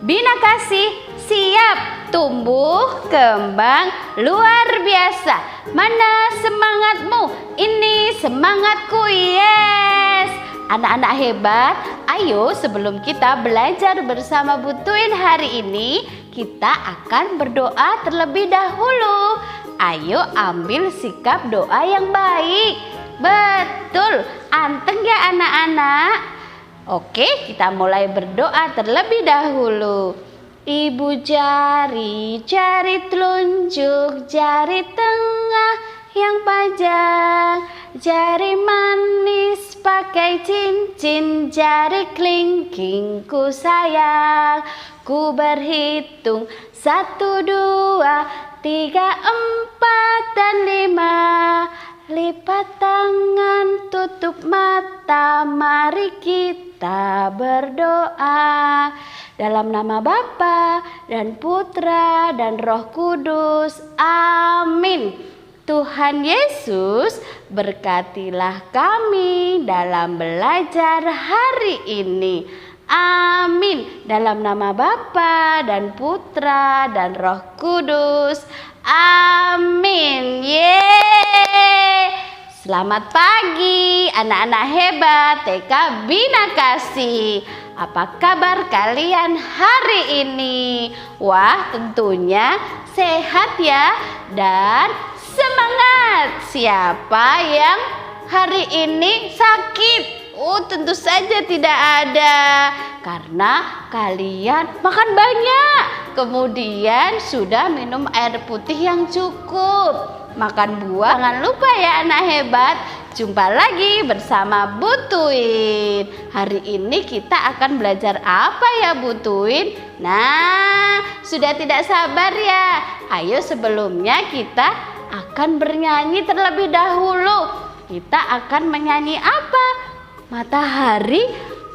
Bina Kasih siap tumbuh kembang luar biasa. Mana semangatmu? Ini semangatku, yes. Anak-anak hebat, ayo sebelum kita belajar bersama Bu Tuin hari ini, kita akan berdoa terlebih dahulu. Ayo ambil sikap doa yang baik. Betul, anteng ya anak-anak. Oke, kita mulai berdoa terlebih dahulu. Ibu jari, jari telunjuk, jari tengah yang panjang, jari manis pakai cincin, jari kelingking ku sayang. Ku berhitung 1, 2, 3, 4, dan 5. Lipat tangan, tutup mata, mari kita berdoa. Dalam nama Bapa dan Putra dan Roh Kudus. Amin. Tuhan Yesus, berkatilah kami dalam belajar hari ini. Amin. Dalam nama Bapa dan Putra dan Roh Kudus. Amin. Yeay. Selamat pagi anak-anak hebat TK Bina Kasih. Apa kabar kalian hari ini? Wah, tentunya sehat ya dan semangat. Siapa yang hari ini sakit? Tentu saja tidak ada, karena kalian makan banyak, kemudian sudah minum air putih yang cukup, makan buah. Jangan lupa ya anak hebat, jumpa lagi bersama Bu Tuin. Hari ini kita akan belajar apa ya Bu Tuin? Nah, sudah tidak sabar ya. Ayo sebelumnya kita akan bernyanyi terlebih dahulu. Kita akan menyanyi apa? Matahari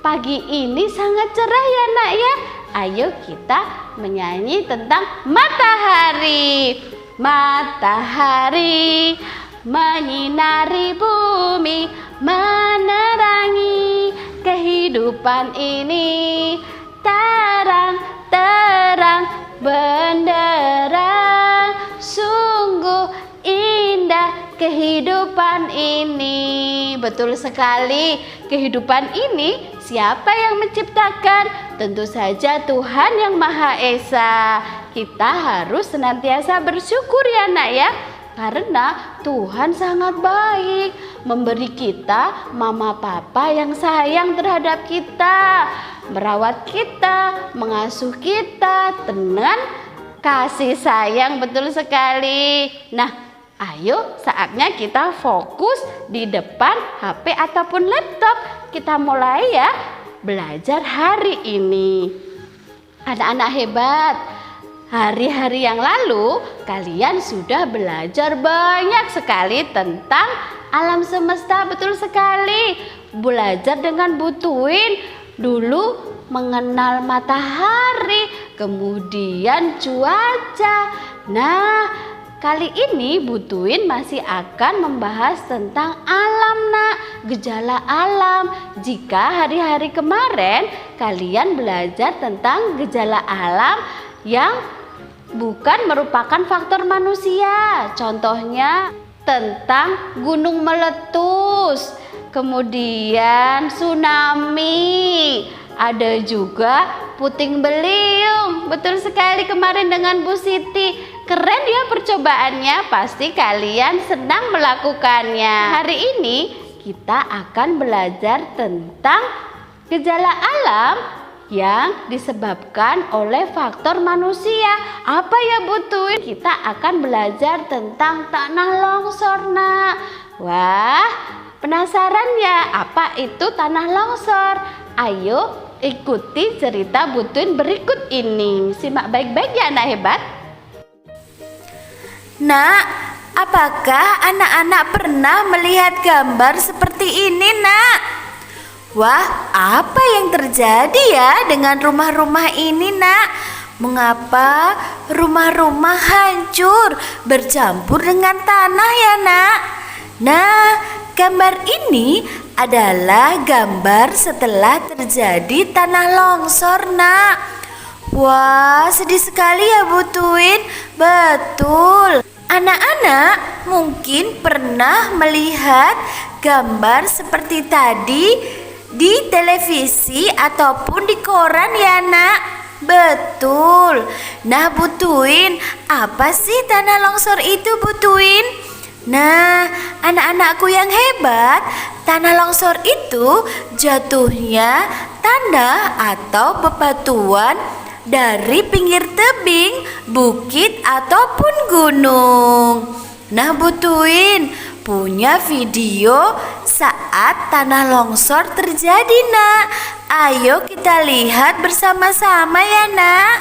pagi ini sangat cerah ya nak ya. Ayo kita menyanyi tentang matahari. Matahari menyinari bumi, menerangi kehidupan ini. Terang-terang benderang, sungguh indah kehidupan ini. Betul sekali, kehidupan ini siapa yang menciptakan? Tentu saja Tuhan yang Maha Esa. Kita harus senantiasa bersyukur ya nak ya, karena Tuhan sangat baik, memberi kita mama papa yang sayang terhadap kita, merawat kita, mengasuh kita dengan kasih sayang. Betul sekali. Nah, ayo saatnya kita fokus di depan HP ataupun laptop. Kita mulai ya belajar hari ini. Anak-anak hebat, hari-hari yang lalu kalian sudah belajar banyak sekali tentang alam semesta. Betul sekali. Belajar dengan Bu Tuin dulu mengenal matahari, kemudian cuaca. Nah, kali ini Bu Tuin masih akan membahas tentang alam nak, gejala alam. Jika hari-hari kemarin kalian belajar tentang gejala alam yang bukan merupakan faktor manusia, contohnya tentang gunung meletus, kemudian tsunami, ada juga puting beliung. Betul sekali kemarin dengan Bu Siti. Keren ya percobaannya, pasti kalian senang melakukannya. Hari ini kita akan belajar tentang gejala alam yang disebabkan oleh faktor manusia. Apa ya Bu Tuin? Kita akan belajar tentang tanah longsor nak. Wah, penasaran ya apa itu tanah longsor? Ayo ikuti cerita Bu Tuin berikut ini. Simak baik-baik ya anak hebat. Nak, apakah anak-anak pernah melihat gambar seperti ini nak? Wah, apa yang terjadi ya dengan rumah-rumah ini nak? Mengapa rumah-rumah hancur bercampur dengan tanah ya nak? Nah, gambar ini adalah gambar setelah terjadi tanah longsor nak. Wah, sedih sekali ya Bu Twin. Betul. Anak-anak mungkin pernah melihat gambar seperti tadi di televisi ataupun di koran ya nak. Betul. Nah Bu Twin, apa sih tanah longsor itu Bu Twin? Nah, anak-anakku yang hebat, tanah longsor itu jatuhnya tanah atau bebatuan dari pinggir tebing, bukit ataupun gunung. Nah Bu Twin, punya video saat tanah longsor terjadi nak. Ayo kita lihat bersama-sama ya nak.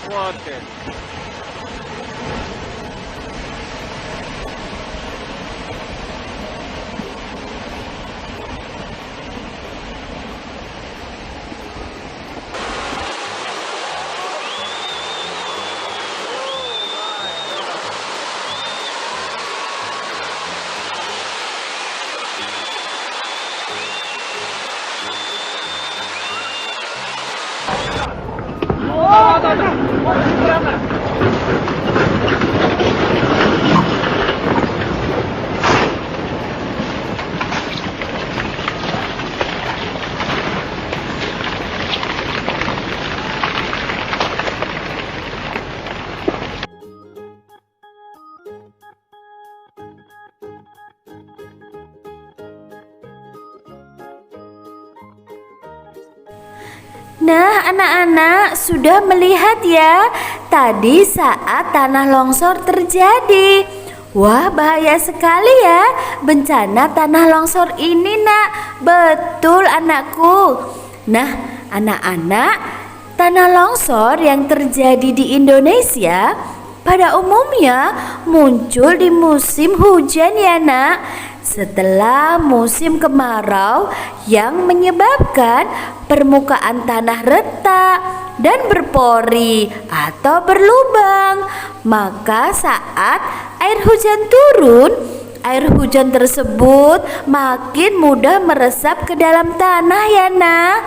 Water. Nah, anak-anak sudah melihat ya tadi saat tanah longsor terjadi. Wah, bahaya sekali ya bencana tanah longsor ini nak. Betul anakku. Nah, anak-anak, tanah longsor yang terjadi di Indonesia pada umumnya muncul di musim hujan ya nak. Setelah musim kemarau yang menyebabkan permukaan tanah retak dan berpori atau berlubang, maka saat air hujan turun, air hujan tersebut makin mudah meresap ke dalam tanah ya nak.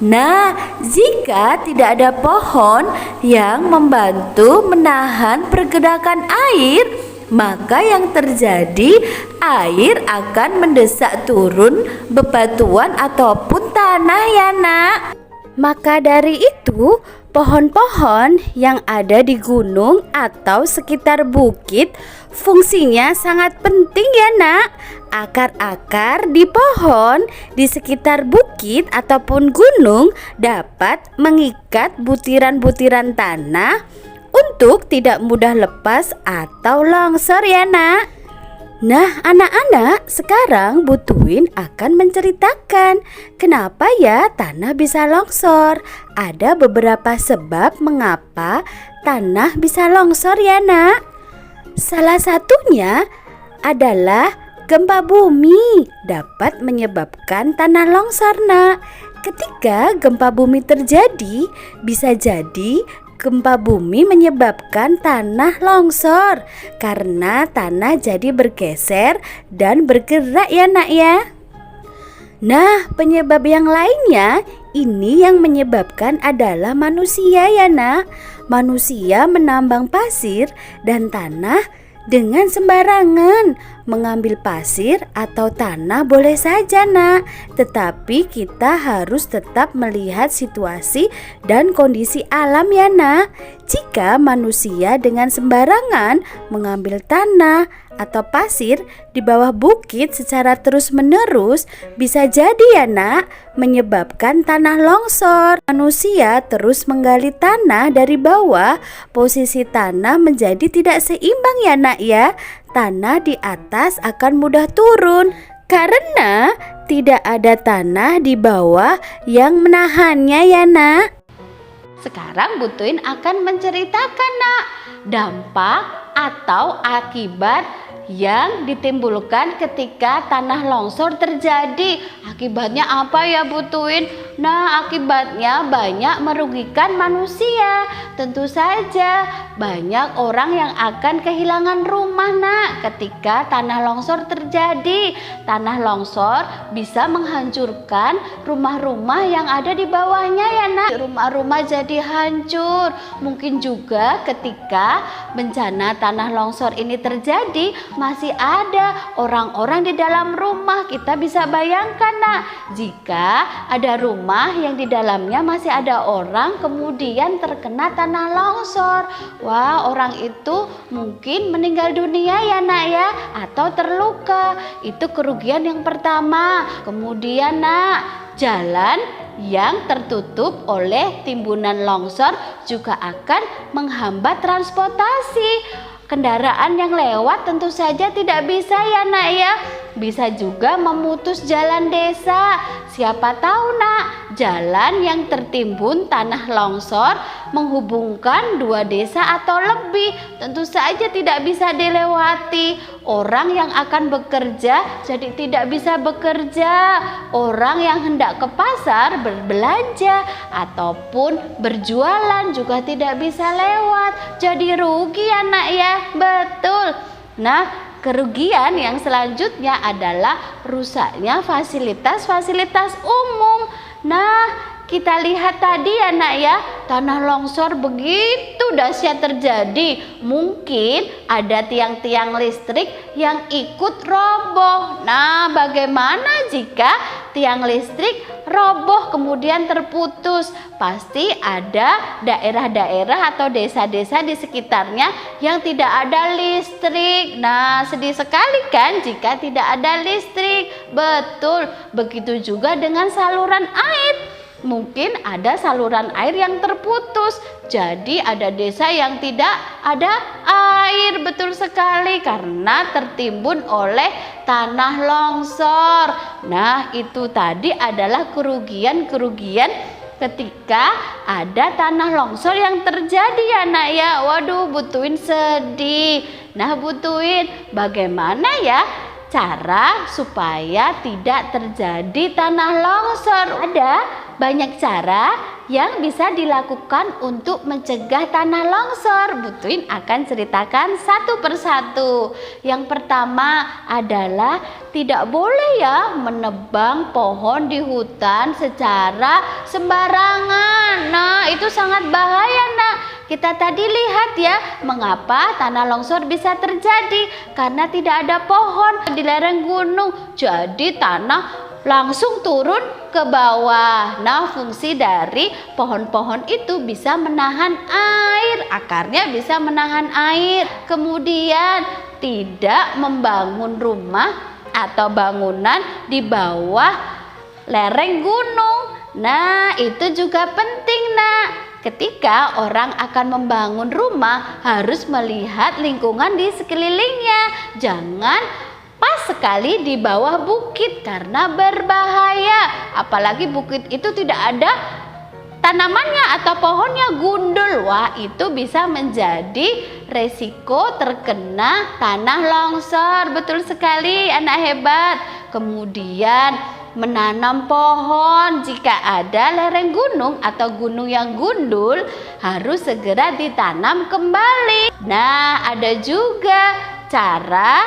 Nah, jika tidak ada pohon yang membantu menahan pergerakan air, maka yang terjadi air akan mendesak turun bebatuan ataupun tanah ya nak. Maka dari itu pohon-pohon yang ada di gunung atau sekitar bukit fungsinya sangat penting ya nak. Akar-akar di pohon di sekitar bukit ataupun gunung dapat mengikat butiran-butiran tanah untuk tidak mudah lepas atau longsor ya nak. Nah anak-anak, sekarang Bu Twin akan menceritakan kenapa ya tanah bisa longsor. Ada beberapa sebab mengapa tanah bisa longsor ya nak. Salah satunya adalah gempa bumi dapat menyebabkan tanah longsor nak. Ketika gempa bumi terjadi, bisa jadi gempa bumi menyebabkan tanah longsor karena tanah jadi bergeser dan bergerak ya nak ya. Nah, penyebab yang lainnya ini yang menyebabkan adalah manusia ya nak. Manusia menambang pasir dan tanah dengan sembarangan. Mengambil pasir atau tanah boleh saja nak, tetapi kita harus tetap melihat situasi dan kondisi alam ya nak. Jika manusia dengan sembarangan mengambil tanah atau pasir di bawah bukit secara terus-menerus, bisa jadi ya nak menyebabkan tanah longsor. Manusia terus menggali tanah dari bawah, posisi tanah menjadi tidak seimbang ya nak ya. Tanah di atas akan mudah turun, karena tidak ada tanah di bawah yang menahannya ya nak. Sekarang Bu Tuin akan menceritakan nak, dampak atau akibat yang ditimbulkan ketika tanah longsor terjadi. Akibatnya apa ya Bu Tuin? Nah, akibatnya banyak merugikan manusia. Tentu saja banyak orang yang akan kehilangan rumah nak ketika tanah longsor terjadi. Tanah longsor bisa menghancurkan rumah-rumah yang ada di bawahnya ya nak. Rumah-rumah jadi hancur. Mungkin juga ketika bencana tanah longsor ini terjadi, masih ada orang-orang di dalam rumah. Kita bisa bayangkan nak, jika ada rumah yang di dalamnya masih ada orang kemudian terkena tanah longsor. Wah, orang itu mungkin meninggal dunia ya nak ya, atau terluka. Itu kerugian yang pertama. Kemudian nak, jalan yang tertutup oleh timbunan longsor juga akan menghambat transportasi. Kendaraan yang lewat tentu saja tidak bisa ya nak ya. Bisa juga memutus jalan desa. Siapa tahu nak, jalan yang tertimbun tanah longsor menghubungkan dua desa atau lebih, tentu saja tidak bisa dilewati. Orang yang akan bekerja jadi tidak bisa bekerja. Orang yang hendak ke pasar berbelanja ataupun berjualan juga tidak bisa lewat. Jadi rugi ya nak ya. Betul. Nah, kerugian yang selanjutnya adalah rusaknya fasilitas-fasilitas umum. Nah, kita lihat tadi ya nak ya, tanah longsor begitu dahsyat terjadi. Mungkin ada tiang-tiang listrik yang ikut roboh. Nah, bagaimana jika tiang listrik roboh kemudian terputus? Pasti ada daerah-daerah atau desa-desa di sekitarnya yang tidak ada listrik. Nah, sedih sekali kan jika tidak ada listrik. Betul, begitu juga dengan saluran air. Mungkin ada saluran air yang terputus, jadi ada desa yang tidak ada air. Betul sekali, karena tertimbun oleh tanah longsor. Nah, itu tadi adalah kerugian-kerugian ketika ada tanah longsor yang terjadi ya nak ya. Waduh, Bu Tuin sedih. Nah Bu Tuin, bagaimana ya cara supaya tidak terjadi tanah longsor? Ada banyak cara yang bisa dilakukan untuk mencegah tanah longsor. Bu Tuin akan ceritakan satu persatu. Yang pertama adalah tidak boleh ya menebang pohon di hutan secara sembarangan. Nah, itu sangat bahaya nak. Kita tadi lihat ya, mengapa tanah longsor bisa terjadi? Karena tidak ada pohon di lereng gunung. Jadi tanah langsung turun ke bawah. Nah, fungsi dari pohon-pohon itu bisa menahan air, akarnya bisa menahan air. Kemudian tidak membangun rumah atau bangunan di bawah lereng gunung. Nah, itu juga penting nak. Ketika orang akan membangun rumah, harus melihat lingkungan di sekelilingnya. Jangan pas sekali di bawah bukit karena berbahaya. Apalagi bukit itu tidak ada tanamannya atau pohonnya, gundul. Wah, itu bisa menjadi resiko terkena tanah longsor. Betul sekali anak hebat. Kemudian menanam pohon. Jika ada lereng gunung atau gunung yang gundul, harus segera ditanam kembali. Nah, ada juga cara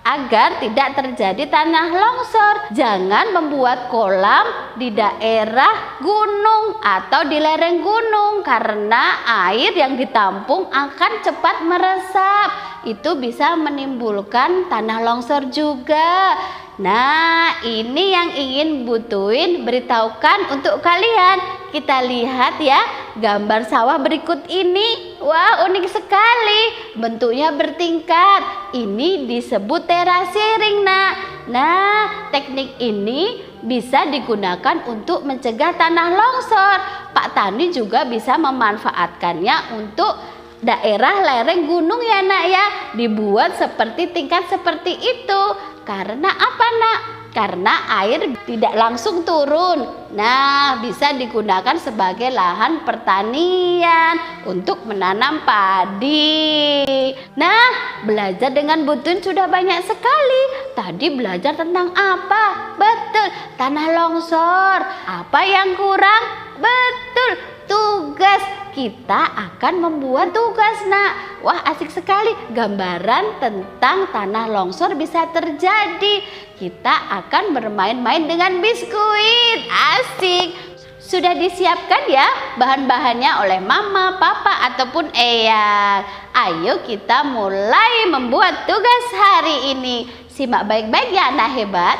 agar tidak terjadi tanah longsor. Jangan membuat kolam di daerah gunung atau di lereng gunung, karena air yang ditampung akan cepat meresap. Itu bisa menimbulkan tanah longsor juga. Nah, ini yang ingin Bu Tuin beritahukan untuk kalian. Kita lihat ya gambar sawah berikut ini. Wah, unik sekali. Bentuknya bertingkat. Ini disebut terasering nak. Nah, teknik ini bisa digunakan untuk mencegah tanah longsor. Pak Tani juga bisa memanfaatkannya untuk daerah lereng gunung ya nak ya. Dibuat seperti tingkat seperti itu. Karena apa nak? Karena air tidak langsung turun. Nah, bisa digunakan sebagai lahan pertanian untuk menanam padi. Nah, belajar dengan Bu Tuin sudah banyak sekali. Tadi belajar tentang apa? Betul, tanah longsor. Apa yang kurang? Betul, tugas. Kita akan membuat tugas nak. Wah, asik sekali, gambaran tentang tanah longsor bisa terjadi. Kita akan bermain-main dengan biskuit. Asik. Sudah disiapkan ya bahan-bahannya oleh mama, papa ataupun eyang. Ayo kita mulai membuat tugas hari ini. Simak baik-baik ya anak hebat.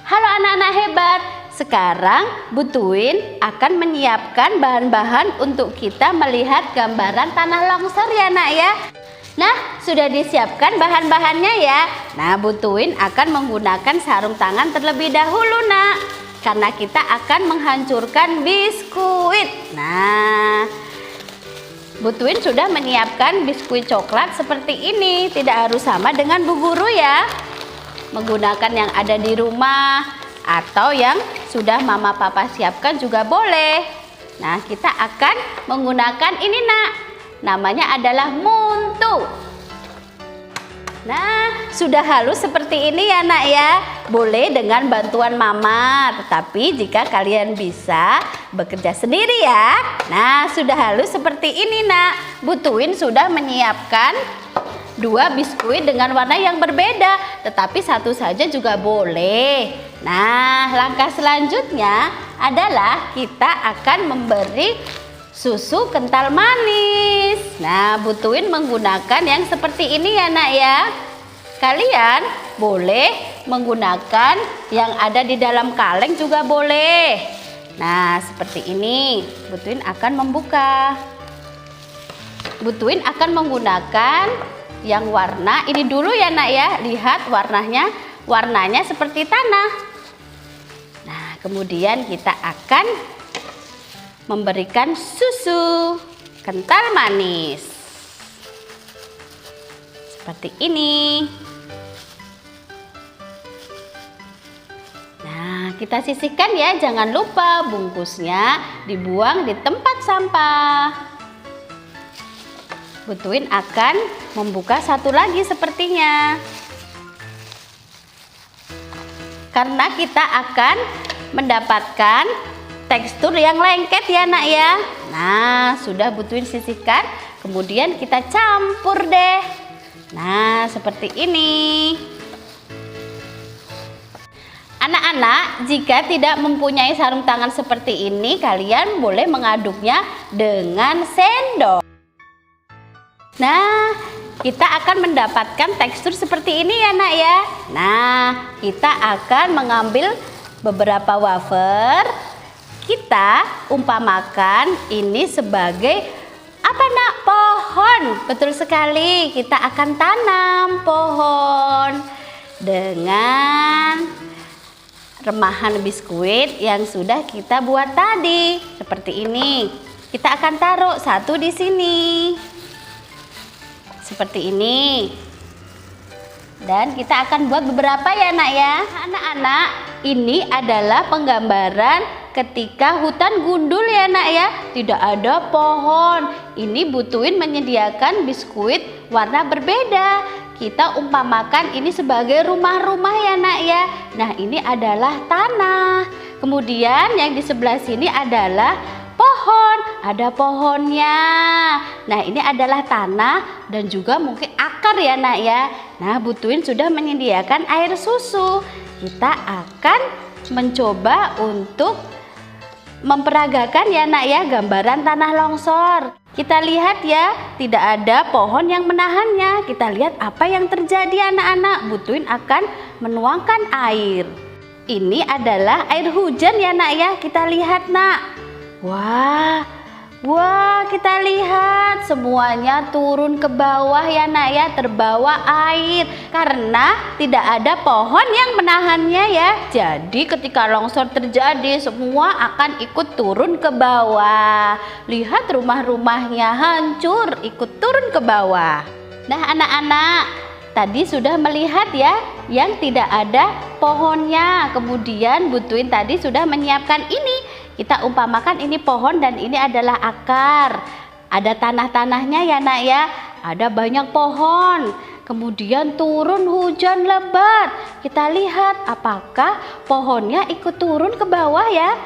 Halo anak-anak hebat. Sekarang Bu Tuin akan menyiapkan bahan-bahan untuk kita melihat gambaran tanah longsor ya nak ya. Nah, sudah disiapkan bahan-bahannya ya. Nah, Bu Tuin akan menggunakan sarung tangan terlebih dahulu nak. Karena kita akan menghancurkan biskuit. Nah, Bu Tuin sudah menyiapkan biskuit coklat seperti ini. Tidak harus sama dengan Bu Guru ya. Menggunakan yang ada di rumah atau yang sudah mama papa siapkan juga boleh. Nah, kita akan menggunakan ini nak. Namanya adalah muntu. Nah, sudah halus seperti ini ya nak ya. Boleh dengan bantuan mama, tetapi jika kalian bisa bekerja sendiri ya. Nah, sudah halus seperti ini nak. Bu Tuin sudah menyiapkan 2 biskuit dengan warna yang berbeda, tetapi satu saja juga boleh. Nah, langkah selanjutnya adalah kita akan memberi susu kental manis. Nah, Bu Tuin menggunakan yang seperti ini ya nak ya. Kalian boleh menggunakan yang ada di dalam kaleng juga boleh. Nah, seperti ini. Bu Tuin akan membuka. Bu Tuin akan menggunakan yang warna ini dulu ya nak ya. Lihat warnanya seperti tanah. Nah, kemudian kita akan memberikan susu kental manis seperti ini. Nah, kita sisihkan ya, jangan lupa bungkusnya dibuang di tempat sampah. Bu Tuin akan membuka satu lagi sepertinya. Karena kita akan mendapatkan tekstur yang lengket ya nak ya. Nah, sudah Bu Tuin sisihkan, kemudian kita campur deh. Nah, seperti ini. Anak-anak, jika tidak mempunyai sarung tangan seperti ini, kalian boleh mengaduknya dengan sendok. Nah, kita akan mendapatkan tekstur seperti ini ya nak ya. Nah, kita akan mengambil beberapa wafer. Kita umpamakan ini sebagai apa nak? Pohon. Betul sekali, kita akan tanam pohon dengan remahan biskuit yang sudah kita buat tadi. Seperti ini. Kita akan taruh satu di sini. Seperti ini. Dan kita akan buat beberapa ya nak ya. Anak-anak, ini adalah penggambaran ketika hutan gundul ya nak ya. Tidak ada pohon. Ini Bu Tuin menyediakan biskuit warna berbeda. Kita umpamakan ini sebagai rumah-rumah ya nak ya. Nah, ini adalah tanah. Kemudian yang di sebelah sini adalah pohon, ada pohonnya. Nah, ini adalah tanah dan juga mungkin akar ya nak ya. Nah, Bu Tuin sudah menyediakan air susu. Kita akan mencoba untuk memperagakan ya nak ya gambaran tanah longsor. Kita lihat ya, tidak ada pohon yang menahannya. Kita lihat apa yang terjadi anak-anak. Bu Tuin akan menuangkan air. Ini adalah air hujan ya nak ya. Kita lihat nak. Wah, kita lihat semuanya turun ke bawah ya nak ya, terbawa air karena tidak ada pohon yang menahannya ya. Jadi ketika longsor terjadi semua akan ikut turun ke bawah. Lihat rumah-rumahnya hancur, ikut turun ke bawah. Nah anak-anak, tadi sudah melihat ya yang tidak ada pohonnya. Kemudian Bu Twin tadi sudah menyiapkan ini. Kita umpamakan ini pohon dan ini adalah akar. Ada tanah-tanahnya ya nak ya. Ada banyak pohon. Kemudian turun hujan lebat. Kita lihat apakah pohonnya ikut turun ke bawah ya.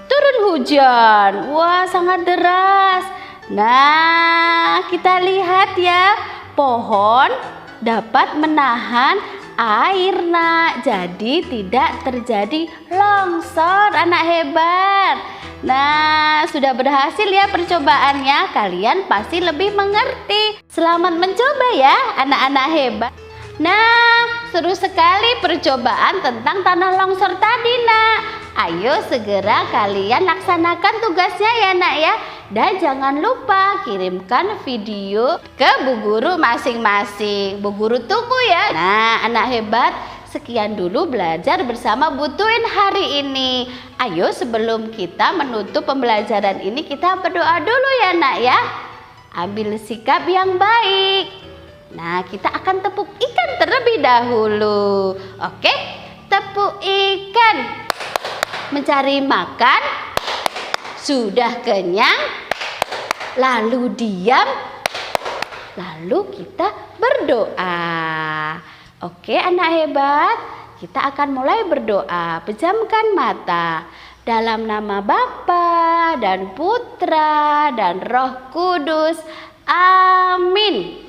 Turun hujan. Wah, sangat deras. Nah, kita lihat ya. Pohon dapat menahan air nak, jadi tidak terjadi longsor. Anak hebat. Nah, sudah berhasil ya percobaannya. Kalian pasti lebih mengerti. Selamat mencoba ya anak-anak hebat. Nah, seru sekali percobaan tentang tanah longsor tadi nak. Ayo segera kalian laksanakan tugasnya ya nak ya. Dan jangan lupa kirimkan video ke Bu Guru masing-masing. Bu Guru tunggu ya. Nah, anak hebat, sekian dulu belajar bersama Bu Twin hari ini. Ayo sebelum kita menutup pembelajaran ini kita berdoa dulu ya nak ya. Ambil sikap yang baik. Nah, kita akan tepuk ikan terlebih dahulu. Oke, tepuk ikan. Mencari makan. Sudah kenyang, lalu diam, lalu kita berdoa. Oke anak hebat, kita akan mulai berdoa. Pejamkan mata. Dalam nama Bapa dan Putra dan Roh Kudus. Amin.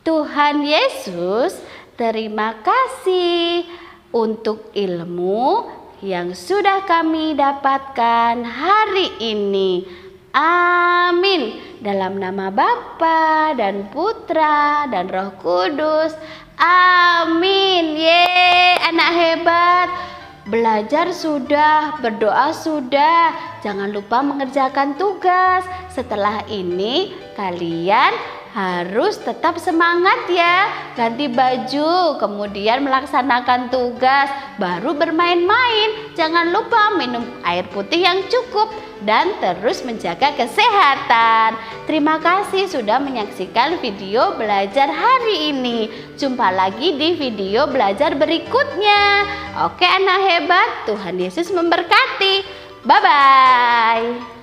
Tuhan Yesus, terima kasih untuk ilmu yang sudah kami dapatkan hari ini. Amin. Dalam nama Bapa dan Putra dan Roh Kudus. Amin. Yeay, anak hebat. Belajar sudah, berdoa sudah. Jangan lupa mengerjakan tugas. Setelah ini kalian harus tetap semangat ya. Ganti baju, kemudian melaksanakan tugas, baru bermain-main. Jangan lupa minum air putih yang cukup dan terus menjaga kesehatan. Terima kasih sudah menyaksikan video belajar hari ini. Jumpa lagi di video belajar berikutnya. Oke anak hebat, Tuhan Yesus memberkati. Bye-bye.